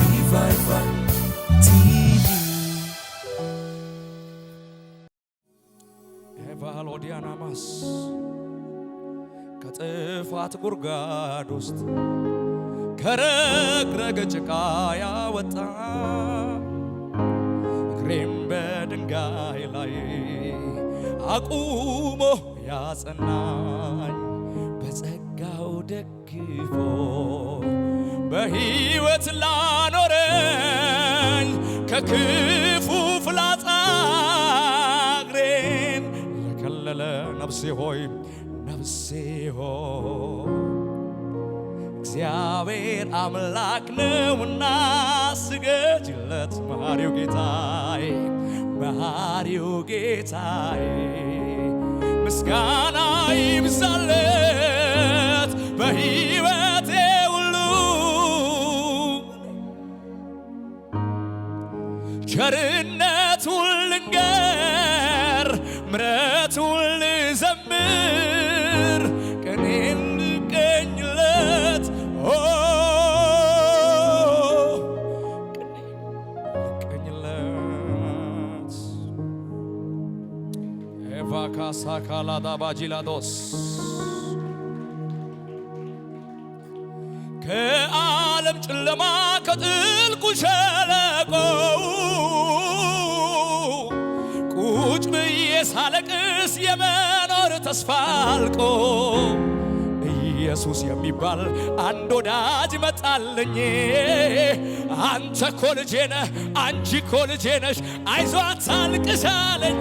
Revival TV. Evalodianamas ከጥፋት ጉርጓድ ውስጥ ከረግረግ ጭቃ ያወጣ እግሬም በድንጋይ ላይ አቁሞ ያጸናኝ በጸጋው ደግፎ በሕይወት ላኖረኝ ከክፉ ፍላጻ እግሬን ለከለለ ነፍሴ ሆይ እግዚአብሔር አምላክ ነውና ስገጅለት መሐሪው ጌታዬ ምስጋና ይብዛለት በሕይወቴ ሁሉ ቸርነቱን ልንገር ምሕረቱን ልዘምር ቀኔን ልቀኝለት ኤቫካሳ ካላዳ ባጂላዶስ ከዓለም ጨለማ ከጥልቁ ሸለቆ ቁጭ ብዬ ሳለቅስ የመኖር ተስፋ አልቆ ኢየሱስ የሚባል አንድ ወዳጅ መጣልኝ። አንተ እኮ ልጄ ነህ፣ አንቺ እኮ ልጄ ነሽ፣ አይዞ አታልቅሳለኝ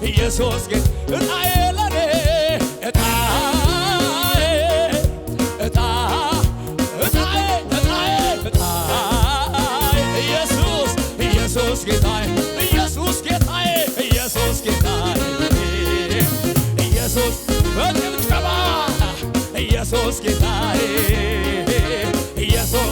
ኢየሱስ ግን እጣዬ ለኔ ኢየሱስ ጌታዬ ኢየሱስ በጭብጨባ ኢየሱስ ጌታዬ ኢየሱስ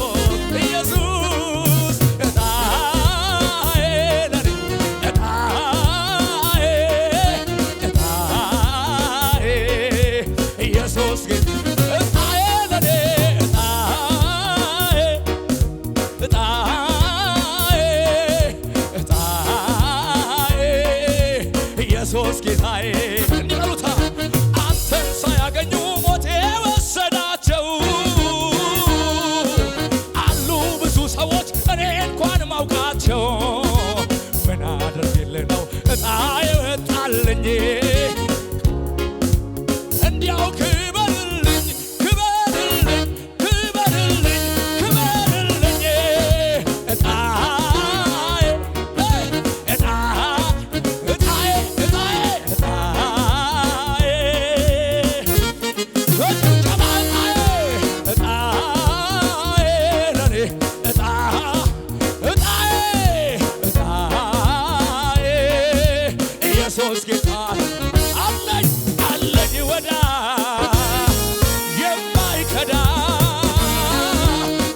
ኢየሱስ ጌታዬ እንዲበሉታ አንተን ሳያገኙ ሞቴ ወሰዳቸው አሉ ብዙ ሰዎች እኔ እንኳን ማውቃቸው ምን አድርጌልህ ነው እጣዬ ወጣልኝ እንዲያው ክበርልኝ ኢየሱስ ጌታ አለኝ ወዳጅ የማይከዳ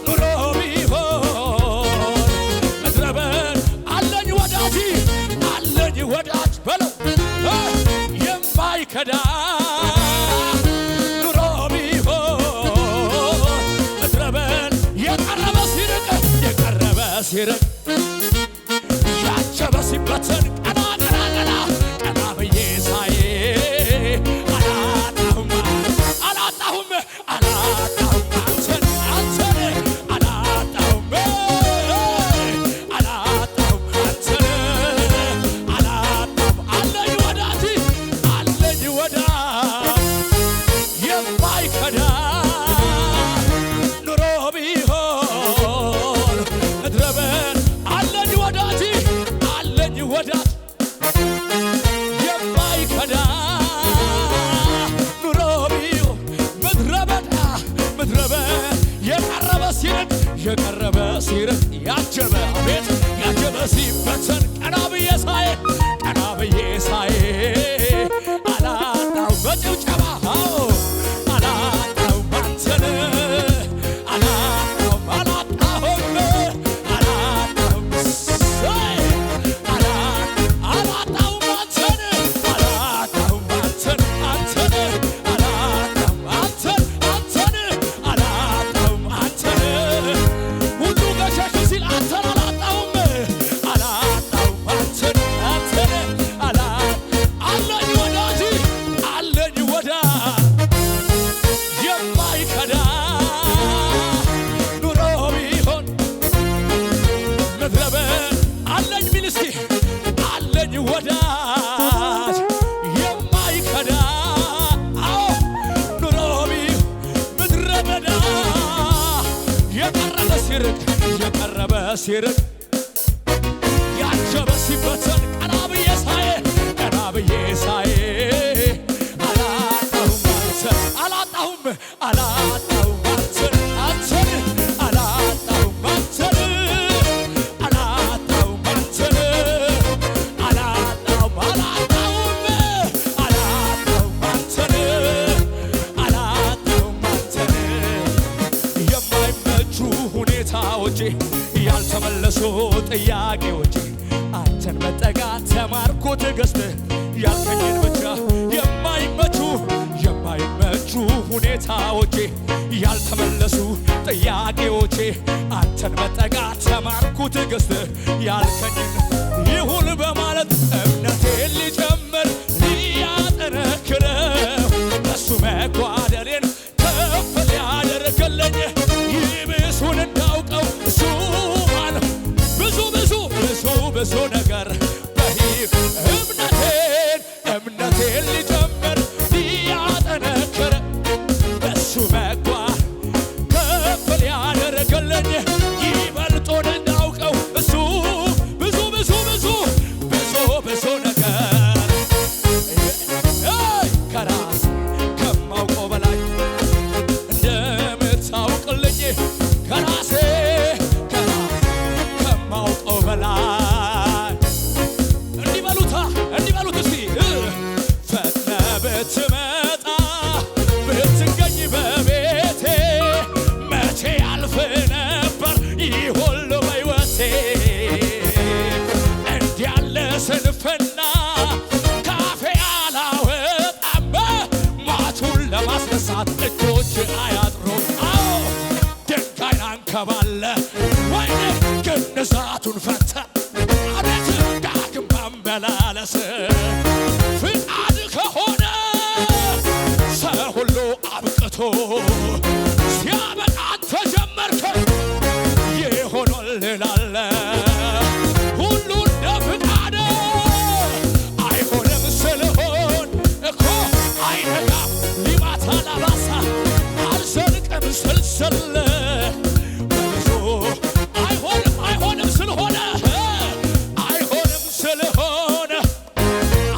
ኑሮ ቢሆን ምድረ በዳ አለኝ ወዳጅ በለው የማይከዳ ኑሮ ቢሆን ምድረ በዳ የቀረበ ሲርቅ ያጀበ ሲበተን ቀና ብዬ ሳይ አላጣሁም አንተን አላጣሁም አለኝ ወዳጅ የማይከዳ ኑሮ ቢሆን ምድረ በዳ አለኝ ወዳጅ የማይከዳ ኑሮ ቢሆን ምድረ በዳ የቀረበ ሲርቅ ያጀበ ሲበተን ቀና ብዬ ሳይ አላጣሁም በጭብጨባ አላጣሁም አንተን አላጣሁም እስቲ አለኝ ወዳጅ የማይከዳ አዎ ኑሮቢ ምድረ በዳ የቀረበ ሲርቅ ያጀበ ሲበተን ቀና ብዬ ሳይ አላጣሁም አንተን የማይመቹ ሁኔታዎቼ ያልተመለሱ ጥያቄዎቼ አንተን መጠጋት ተማርኩ ትዕግስትህ ያልከኝን ብቻ የማይመቹ ሁኔታዎቼ ያልተመለሱ ጥያቄዎቼ አንተን መጠጋት ተማርኩ ትዕግስትህ ያልከኝን ይሁን በማለት እምነቴን ሊጨምር ሊያጠነክረው እሱ መጓደሌን ከፍ ሊያደርግልኝ ይብሱን እንዳውቀው እሱ ማለት ብዙ ነገር በሂብ እምነቴን ሊጨምር ሊያጠነክር በሱ መጓር ከፍ ሊያደርግልኝ ይበልጡን እንዳውቀው እሱ ብዙ ነገር ከራስ ከማውቀው በላይ እንደምታውቅልኝ ከራሴ ከማውቀው በላይ እንዲበሉት እስቲ ፈጥነ ብትመጣ ብትገኝ በቤቴ መቼ ያልፍ ነበር ይህ ሁሉ በሕይወቴ እንዲያለ ስንፍና ካፌ አላወጣም ማቱን ለማስነሳት እጆች አያጥሩም ድንጋይን አንከባለ ወይኔ ግንዛቱን ፈተ አቤት ዳግም ማመላለስ ፍቃድ ከሆነ ሰው ሁሉ አብቅቶ ሲያበቃ ተጀመርከ ይሆኖልናል ሁሉ እንደ ፍቃድ አይሆንም ስልሆን እኮ አይነጋም ሊማታ ላባሳ አልዘልቅም ስልስል አይሆንም ስለሆነ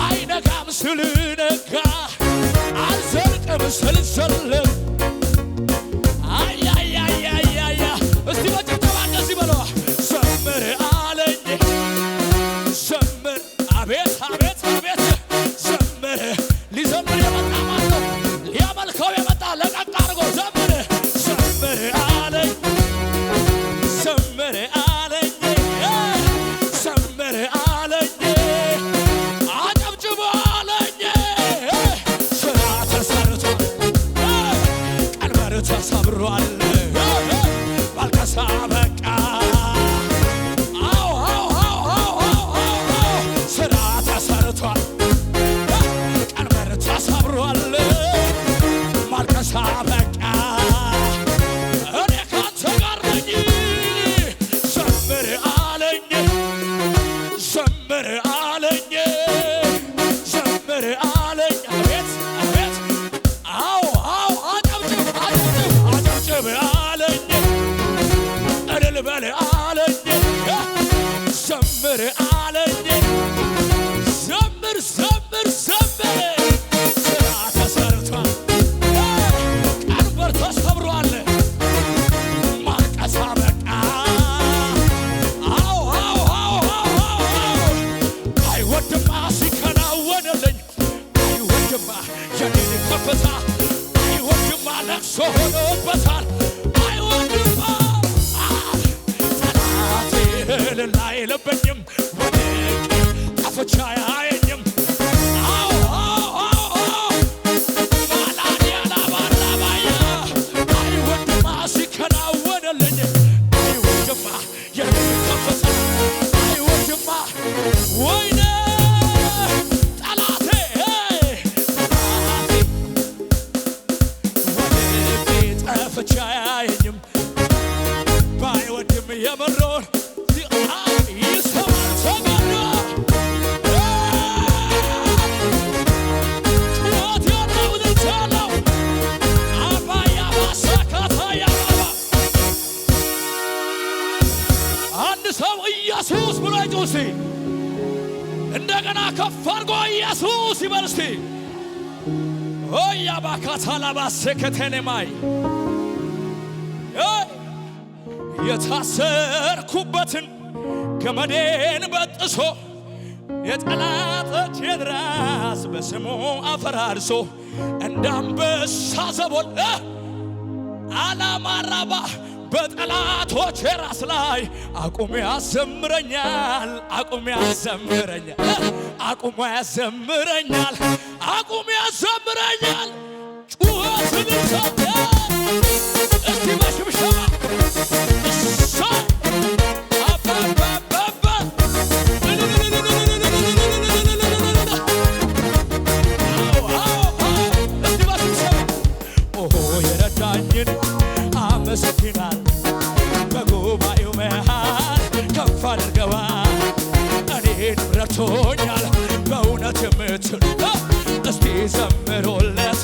አይነጋም ስልነጋ አልዘልቅም ስልስል አያያያያያ እስቲ በጭብጨባ እንደዚህ በለዋ ዘምር አለኝ ዘምር አቤት ዘምር ሊዘምር የመጣ ማነው ሊያመልከው የመጣ ለቀቅ አድርጎ ዘምር አለኝ ዘምር አለኝ አጨብጭቡ አለኝ ስራ ተሰርቷል ቀንበር ተሰብሯል ባልከሳ በቃ ስራ ተሰርቷል ቀንበር ተሰብሯል ማልከሳ በቃ እኔ ካንተ ጋር ነኝ ዘምር አለኝ አቤት አጨብጭብ አለኝ እልል በል አለኝ ዘምር አለኝ ዘምር ስራ ተሰርቷል ቀንበር ተሰብሯል ማልቀሳ በቃ አይወድማ ሲከናወንልኝ አይወድማ የኔን ከፍታ አይወድማ ለቅሶ ሆኖበታል አይወድማ ጠላቴ እልል አይልብኝም ወድቄ ጠፍቼ አያየኝም ባላዲያላባራባያ አይወድማ ሲከናወንልኝ አይወድማ የኔን ከፍታ አይወድማ ወይኔ ጠላቴ ወድቄ ጠፍቼ አያየኝም ባይወድም የምሮን ይሰማል ተገዶ ጩኸት ያለው እልልታ ያለው አባያ ባሰካታ ያባባ አንድ ሰው ኢየሱስ ብሎ ይጮህ እንደገና ከፍ አድርጎ ኢየሱስ ይበል እስቲ ኦያ ባካታላ ባሰከተነማይ የታሰርኩበትን ገመዴን በጥሶ የጠላቶቼን ራስ በስሙ አፈራርሶ እንዳንበሳ ዘቦል አላማራባ በጠላቶቼ ራስ ላይ አቁሞ ያዘምረኛል አቁሞ ያዘምረኛል አቁሞ ያዘምረኛል አቁሞ ያዘምረኛል ጩኸትን ሰጠ እስቲ በሽብሸባ የረዳኝን አመሰግናል በጉባኤው መሃል ከፍ አድርገዋል እኔን ረድቶኛል በእውነት የምትሉ እስቲ ዘምሩለት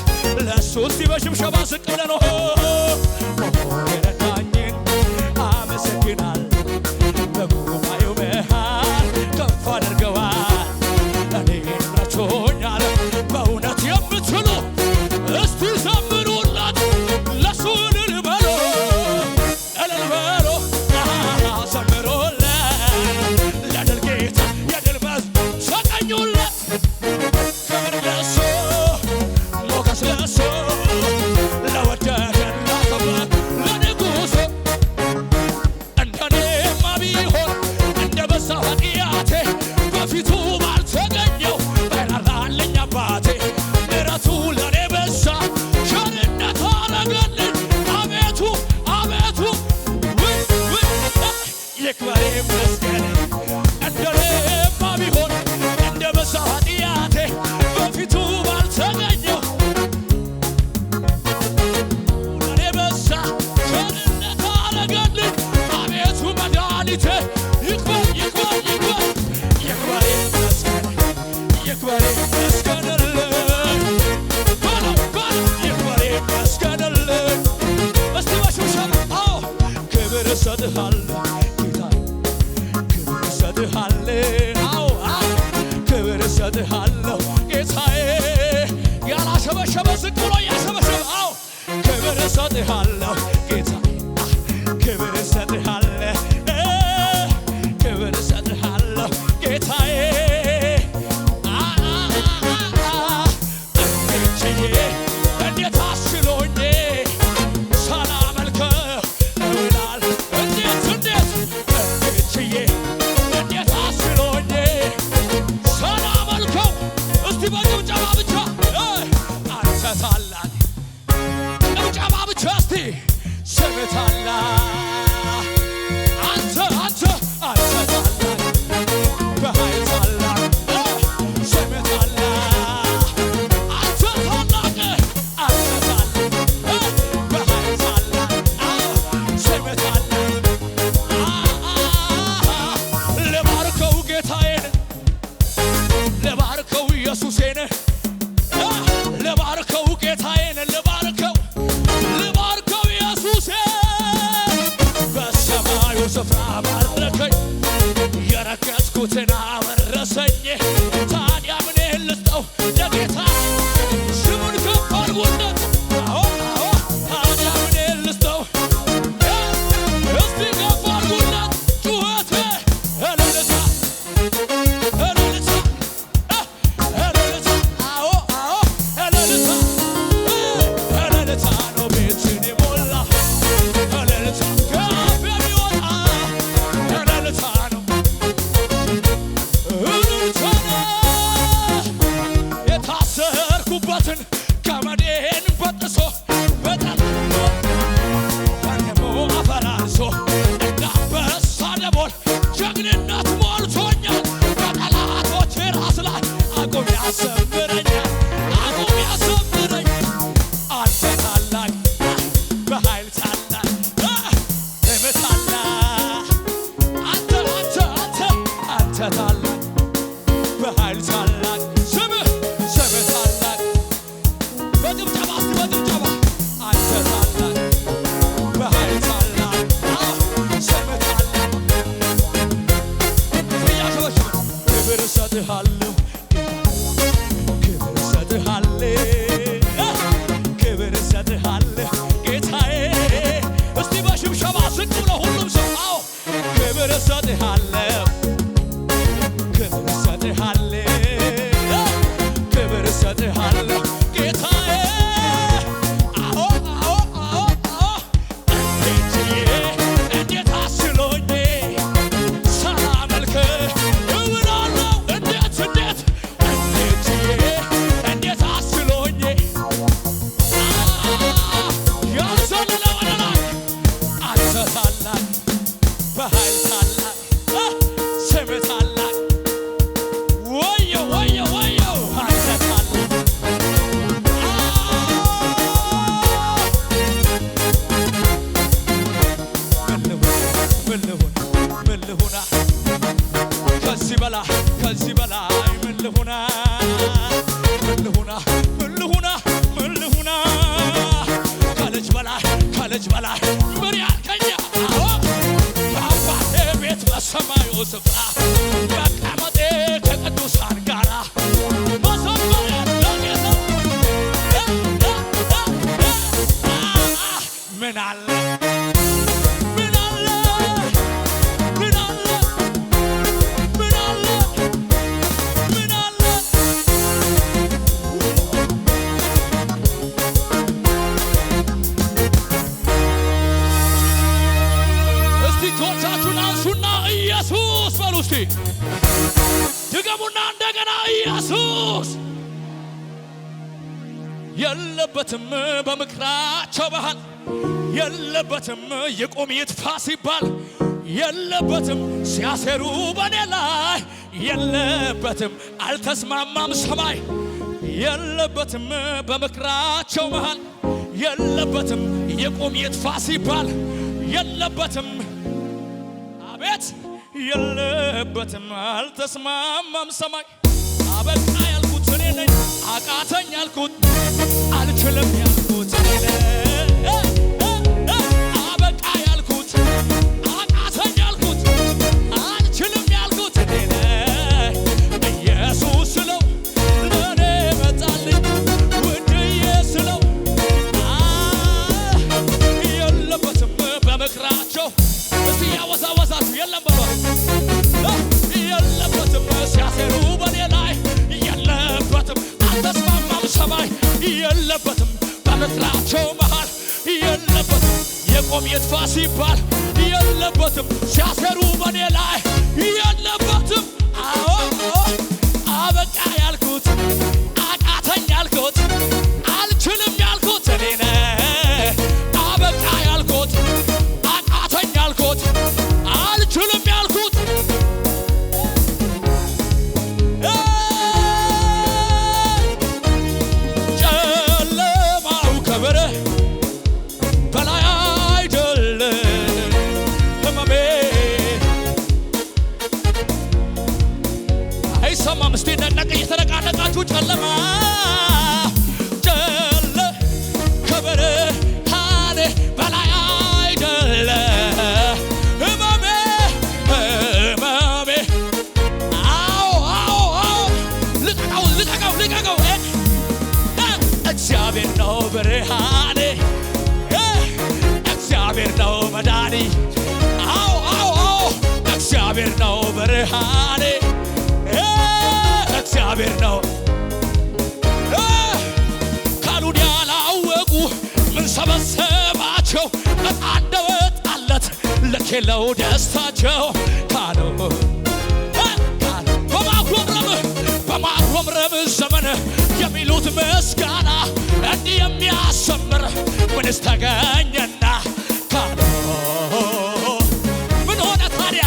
ለሱ እስቲ በሽብሸባ ዝቅ ብለን የረዳኝን አመሰግናል በጉባኤው መሃል ከፍ አድርገዋል እኔን ረድቶኛል በእውነት የምትሉ እስቲ ዘምሩለት ለሱ እልል በሎ ዘምሩለት ለድል ጌታ የድል ሰቀኙለት ክብር ለሱ ሞገስ ለሱ ለወደደን ላከበር ለንጉሱ እንደኔማ ቢሆን እንደ በዛ ኃጢአቴ በፊቱ ባልተገኘው ባይራራልኝ አባቴ ምሕረቱ ለኔ በዛ ቸርነት አረገልኝ አቤቱ አቤቱ ይክበር ይመስገን እንደኔማ ቢሆን እንደ በዛ ኃጢአቴ በፊቱ ባልተገኘው ለኔ በዛ ቸርነት አረገልኝ አቤቱ መድኃኒቴ ይክበር ይክበር ይክበር ይክበር ይመስገን ይክበር ይመስገንልኝ በለው በለው ይክበር ይመስገንልኝ እስቲ በሽብሸባ ክብር እሰጥሃለሁ ክብር እሰጥሃለሁ ክብር እሰጥሃለሁ ጌታዬ ያላሸበሸበ ዝቅ ብሎ ያሸበሸበ ክብር እሰጥሃለሁ ጌታዬ ክብር እሰጥሃለሁ ክብር እሰጥሃለሁ ጌታዬ እንዴት አስችሎኝ ሳላመልከው እውላል እንዴት ችዬ እንዴት አስችሎኝ ሳላመልከው እስቲ በጭብጨባ ብቻ አንተ ታላቅ ጭብጨባ ብቻ እስቲ ስምህ ታላቅ አንተ ታላቅ በኃይል ታላቅ ስምህ ታላቅ አንተ ታላቅ በኃይል ታላቅ ስምህ ታላቅ ልባርከው ጌታዬን ልባርከው ኢየሱሴን ልባርከው ጌታዬን ልባርከው ኢየሱሴን በሰማዩ ስፍራ ባረከኝ የረከስኩትን አወረሰኝ ታዲያ ምን ልስጠው ለጌታ ስሙን ከፍ አድርጉለት ታዲያ ምን ልስጠው እስቲ ከፍ አድርጉለት ጩኸቴ እልልታ እልልታ እልልታ እልልታ ነው ቤትን የሞላ እልልታ ከአፌ የሚወጣ እልልታ ነው እልልታ ነው እሰጥሃለሁ ክብር እሰጥሃለሁ ክብር እሰጥሃለሁ ጌታዬ እስቲ በሽብሸባ ዝቅ ብሎ ሁሉም ሰው አዎ ክብር እሰጥሃለሁ ክብር እሰጥሃለሁ ክብር እሰጥሃለሁ ጌታዬ አዎ አዎ አዎ አዎ እንዴት አስሎኝ ሳላመልክህ እውላለሁ እንዴት አስሎኝ ያንሰልለው አላላክ አንተ ታላቅ በኃይል ታላቅ ስምህ ታላቅ ወዮ ወዮ ወዮ አንተ ታላቅ ምን ልሁና ከዚህ በላይ ምን ልሁና ከልጅ በላይ ምን ያልከኛ አዎ በአባቴ ቤት በሰማዩ ስፍራ መቀመጤ ከቅዱሳን ጋራ መዘመር ለጌታ ምን አለ ምን አለ ምን አለ ምን አለ ምን አለ እስቲ እጆቻችሁን አንሱና ኢየሱስ በሉ እስቲ ድገሙና እንደገና ኢየሱስ የለበትም በምክራቸው ባህል የለበትም ይቁም ይጥፋ ሲባል የለበትም ሲያሴሩ በኔ ላይ የለበትም አልተስማማም ሰማይ የለበትም በምክራቸው መሃል የለበትም ይቁም ይጥፋ ሲባል የለበትም አቤት የለበትም አልተስማማም ሰማይ አበቃ ያልኩት እኔ ነኝ አቃተኝ ያልኩት አልችልም ያልኩት እኔ ነኝ አበቃ ያልኩት አቃተኝ ያልኩት አልችልም ያልኩት እኔ ነኝ ኢየሱስ ስለው ለኔ መጣልኝ ውድዬ ስለው የለበትም በምክራቸው እስቲ ያወዛወዛችሁ የለም በሏ የለበትም ሲያሴሩ በኔ ላይ የለበትም አልተስማማም ሰማይ የለበትም በምክራቸው መሃል የለበትም የቆም የጥፋ ሲባል የለበትም ሲያሴሩ በኔ ላይ የለበትም አዎ አበቃ ያልኩት አቃተኝ ያልኩት አልችልም ያልኩት እኔ ነኝ አበቃ ያልኩት አቃተኝ ያልኩት አልችልም ያልኩት ጨለማው ከበረህ በላይ አይደለም ህመሜ አይሰማም እስቲ ነቀ እየተነቃነቃችሁ ጨለማ ከበረህ ካኔ በላይ አይደለም ህመሜ ልቀቀው እግዚአብሔር ነው ብርሃኔ እግዚአብሔር ነው መዳኒ እግዚአብሔር ነው ብርሃኔ እግዚአብሔር ነው ካሉን ያላወቁ ምን ሰበሰባቸው እንደወጣለት ለኬለው ደስታቸው ካሉ በማጉረምረም ዘመን የሚሉት ምስጋና እንዲህ የሚያሰምር ምንስ ተገኘና ካሉ ምን ሆነ ታዲያ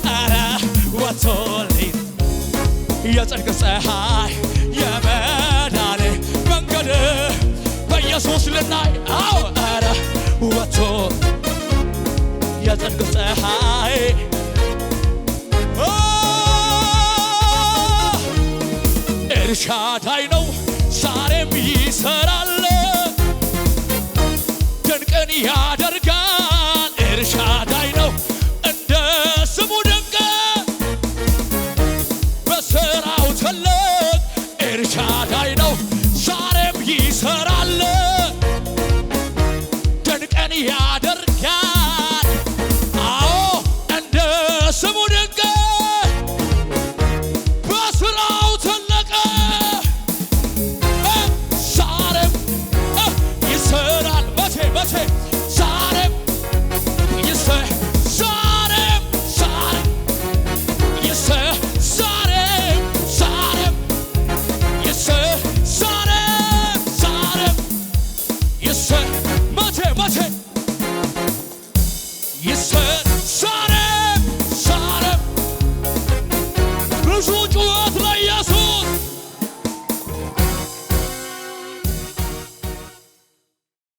ኧረ ወጥቶልኝ የጽድቅ ፀሐይ የመዳኔ መንገድ በኢየሱስ ልናይ አዎ ኧረ ወጥቶ የጽድቅ ፀሐይ ኤልሻዳይ ነው